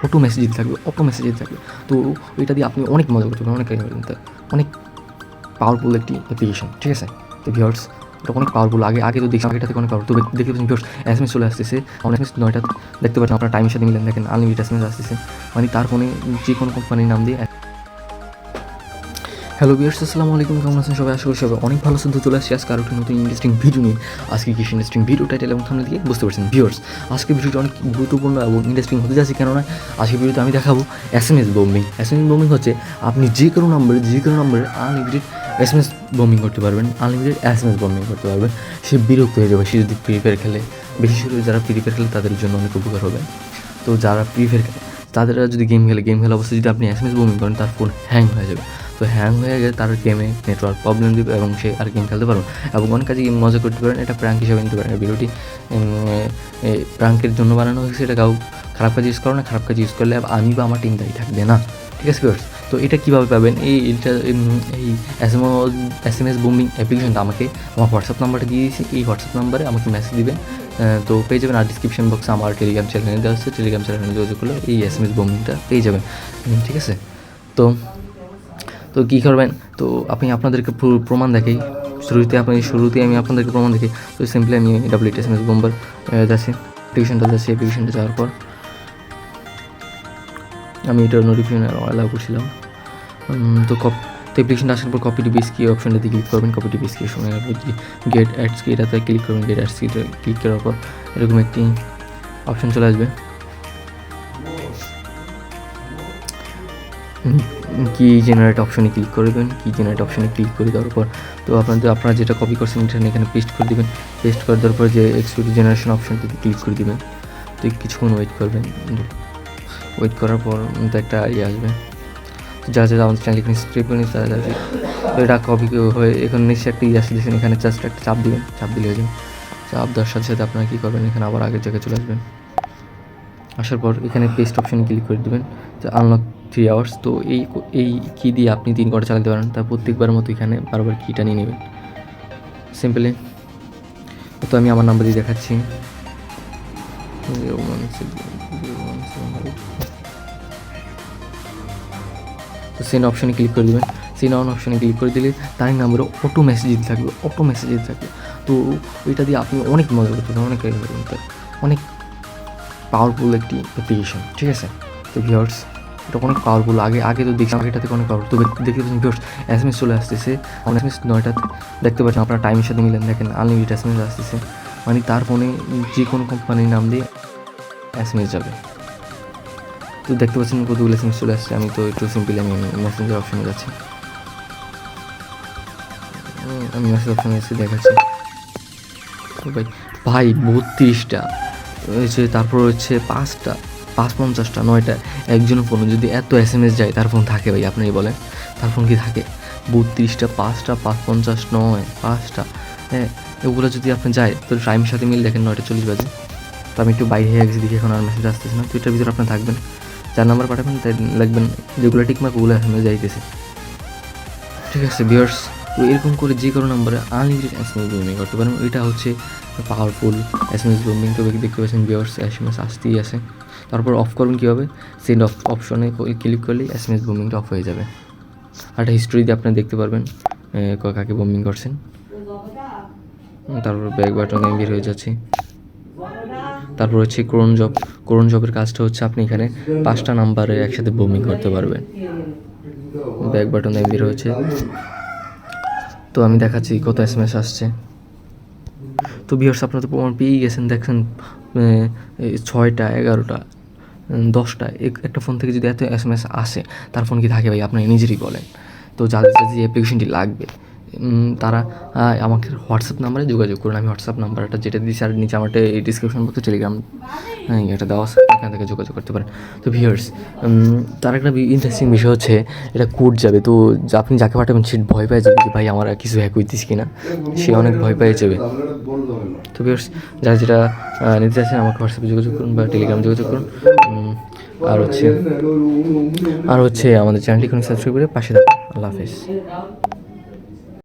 Auto message দিতে থাকবে। তো এটা দিয়ে আপনি অনেক মজা করতে পারবেন, অনেক পাওয়ারফুল একটি অ্যাপ্লিকেশন, ঠিক আছে? তো ভিউয়ার্স, এটা অনেক পাওয়ারফুল। আগে তো দেখছি এটা থেকে অনেক পাওয়ারফুল। তো দেখতে পাচ্ছেন ভিউয়ার্স, এসএমএস চলে আসতেছে। আমার এসএমএস 9টা দেখতে পাচ্ছেন, আপনার টাইমের সাথে মিলেন, দেখেন আনলিমিটেড এসএমএস আসতেছে। মানে তার ফোনে যে কোনো কোম্পানির নাম দিয়ে। হ্যালো ভিউয়ার্স, আসসালামু আলাইকুম, কেমন আছেন সবাই? আশা করি সবাই অনেক ভালো আছেন। তো চলে আসছি আজকে আরও একটি নতুন ইন্টারেস্টিং ভিডিও নিয়ে। আজকে কি ইন্টারেস্টিং ভিডিও টাইটেল এবং থাম্বনেল দিয়ে বুঝতে পারছেন ভিউয়ার্স, আজকে ভিডিওটা অনেক গুরুত্বপূর্ণ এবং ইন্টারেস্টিং হতে যাচ্ছে। কেননা আজকে ভিডিওতে আমি দেখাবো এসএমএস বোম্বিং। এসএমএস বোম্বিং হচ্ছে আপনি যে কোনো নাম্বারে আনলিমিটেড এসএমএস বোম্বিং করতে পারবেন, আনলিমিটেড এসএমএস বোম্বিং করতে পারবেন। সে বিরক্ত হয়ে যাবে সে যদি ফ্রি ফায়ার খেলে। বিশেষ করে যারা ফ্রি ফায়ার খেলে তাদের জন্য অনেক উপকার হবে। তো যারা ফ্রি ফায়ার খেলে তাদের যদি গেম খেলা অবস্থায় যদি আপনি এসএমএস বোম্বিং করেন, তার ফোন হ্যাং হয়ে যাবে। তো হ্যাং হয়ে গেলে তার গেমে নেটওয়ার্ক প্রবলেম দেবে এবং সে আর গেম খেলতে পারবে এবং অনেক কাজে গেম মজা করতে পারেন। এটা প্র্যাঙ্ক হিসাবে নিতে পারেন। ভিডিওটি প্র্যাঙ্কের জন্য বানানো হয়েছে। এটা কাউ খারাপ কাজ ইউজ করো না। খারাপ কাজ ইউজ করলে আমি বা আমার টিম দায়ী থাকবে না, ঠিক আছে ভিউয়ার্স? তো এটা কীভাবে পাবেন? এই এসএমএস বুমিং অ্যাপ্লিকেশনটা আমাকে আমার হোয়াটসঅ্যাপ নাম্বারটা দিয়ে দিয়েছি। এই হোয়াটসঅ্যাপ নাম্বারে আমাকে মেসেজ দিবেন, তো পেয়ে যাবেন। আর ডিসক্রিপশন বক্সে আমার টেলিগ্রাম চ্যানেলে দেওয়া আছে, টেলিগ্রাম চ্যানেলে যোগাযোগ করলে এই এসএমএস বুমিংটা পেয়ে যাবেন, ঠিক আছে? তো কী করবেন? তো আপনি আপনাদেরকে প্রমাণ দেখাই। শুরুতে আমি আপনাদেরকে প্রমাণ দেখি। তো সিম্পলি আমি এসএমএস বোম্বার যাচ্ছি, অ্যাপ্লিকেশনটা যাওয়ার পর আমি এটার নোটিফিকেশন অ্যালাউ করছিলাম। তো অ্যাপ্লিকেশনটা আসার পর কপি টু বেস কি অপশনটাতে ক্লিক করবেন। কপি টু বেস কি শুনে গেট অ্যাডস কি এটাতে ক্লিক করবেন। গেট অ্যাডস কিটা ক্লিক করার পর এরকম একটি অপশন চলে আসবে, কি জেনারেট অপশনে ক্লিক করবেন। কি জেনারেট অপশনে ক্লিক করে দেওয়ার পর তো আপনারা যেটা কপি করছেন এটা এখানে পেস্ট করে দেবেন। পেস্ট করে দেওয়ার পর যে এক্সিকিউটিভ জেনারেশন অপশনটিতে ক্লিক করে দেবেন। তো কিছুক্ষণ ওয়েট করবেন। ওয়েট করার পর তো একটা ইয়ে আসবে। যারা আমাদের চ্যানেল এখানে সাবস্ক্রাইব করেন তারা তো এটা কপি হয়ে এখানে নিশ্চয়ই একটা ইয়ে আসছে, দেখছেন এখানে জাস্ট একটা চাপ দিবেন। চাপ দিলে হয়ে যাবে। চাপ দেওয়ার সাথে সাথে আপনারা কী করবেন, এখানে আবার আগের জায়গায় চলে আসবেন। আসার পর এখানে পেস্ট অপশানে ক্লিক করে দেবেন। তো আনলক 3 আওয়ার্স। তো এই কি দিয়ে আপনি 3 ঘন্টা চালাতে পারেন। তা প্রত্যেকবার মতো এখানে বারবার কিটা নিয়ে নেবেন সিম্পলি। তো আমি আমার নাম্বার দিয়ে দেখাচ্ছি, 016017017। তো সেন্ড অপশানে ক্লিক করে দেবেন। সেন্ড অপশানে ক্লিক করে দিলে তার নাম্বারে অটো মেসেজ দিতে থাকবে। তো ওইটা দিয়ে আপনি অনেক মজা করতে পারেন, অনেক পাওয়ারফুল একটি অ্যাপ্লিকেশন, ঠিক আছে? তো ভিউয়ার্স, এটা অনেক পাওয়ারফুল। আগে তো দেখছি এটা থেকে অনেক পাওয়ারফুল। তো দেখতে পাচ্ছেন ভিউয়ার্স, এসএমএস চলে আসতেছে। আমার এসএমএস 9টা দেখতে পাচ্ছেন, আপনার টাইমের সাথে মিলেন, দেখেন আনলিমিটেড এসএমএস আসতেছে। মানে তার ফোনে যে কোনো কোম্পানির নাম দিয়ে এসএমএস যাবে। তো দেখতে পাচ্ছেন কতগুলো এসএমএস চলে আসছে। আমি তো একটু সিম্পলি আমি মেসেঞ্জার অপশনে যাচ্ছি। আমি মেসেজ অপশনে এসে দেখাচ্ছি। ভাই 32টা হয়েছে, তারপর হচ্ছে 5টা 550টা 9টা একজনের ফোনে যদি এত এসএমএস যায়, তার ফোন থাকে ভাই? আপনি বলেন, তার ফোন কি থাকে? 32টা 5টা 550 9 5টা, হ্যাঁ, এগুলো যদি আপনি যায় তো টাইমের সাথে মিল দেখেন 9:40 বাজে। তো আমি একটু বাইরে হয়ে গেছি, দেখি এখন আর মেসেজ আসতেছে না। তো এটার ভিতরে আপনি থাকবেন, যার নাম্বার পাঠাবেন তাই লাগবেন, যেগুলো টিকমার্ক ওগুলো এসএমএস যাইতেছে, ঠিক আছে ভিউয়ার্স? তো এরকম করে যে কোনো নাম্বারে আনলিমিটেড এসএমএস বুমিং করতে পারেন। এটা হচ্ছে পাওয়ারফুল এসএমএস বুমিং। তো দেখতে পাচ্ছেন ভিউয়ার্স, এসএমএস আসতেই আছে। তারপর অফ করবেন কীভাবে? সেন্ড অফ অপশনে ক্লিক করলেই এসএমএস বুমিংটা অফ হয়ে যাবে। আর একটা হিস্ট্রি দিয়ে আপনি দেখতে পারবেন কাকে বুমিং করছেন। তারপর ব্যাক বাটন আমি বের হয়ে যাচ্ছি। তারপর হচ্ছে ক্রোন জবের কাজটা হচ্ছে আপনি এখানে 5টা নাম্বারে একসাথে বুমিং করতে পারবেন। ব্যাক বাটন আমি বের হয়েছে। তো আমি দেখাচ্ছি কত এসএমএস আসছে। তো ভিউয়ার্স, আপনারা তো প্রমাণ পেয়েই গেছেন। দেখছেন 6টা 11টা 10টা একটা ফোন থেকে যদি এত এসএমএস আসে, তার ফোন কি থাকে ভাই? আপনারা নিজেরই বলেন। তো যাদের যে অ্যাপ্লিকেশনটি লাগবে তারা আমাকে হোয়াটসঅ্যাপ নাম্বারে যোগাযোগ করুন। আমি হোয়াটসঅ্যাপ নাম্বারটা যেটা দিয়েছি আর নিচে আমার এই ডিসক্রিপশন বক্সে টেলিগ্রাম এটা দেওয়া আছে, এখান থেকে যোগাযোগ করতে পারেন। তো ভিউয়ার্স, তার একটা ইন্টারেস্টিং বিষয় হচ্ছে এটা কোড যাবে। তো আপনি যাকে পাঠাবেন সে ভয় পেয়ে যাবে যে ভাই আমার কিছু হ্যাক হইতিস কিনা, সে অনেক ভয় পেয়ে যাবে। তো ভিউয়ার্স, যারা যেটা নিতে চাচ্ছেন আমাকে হোয়াটসঅ্যাপে যোগাযোগ করুন বা টেলিগ্রামে যোগাযোগ করুন। আর হচ্ছে আমাদের চ্যানেলটি এখন সাবস্ক্রাইব করে পাশে থাকুন। আল্লাহ হাফেজ।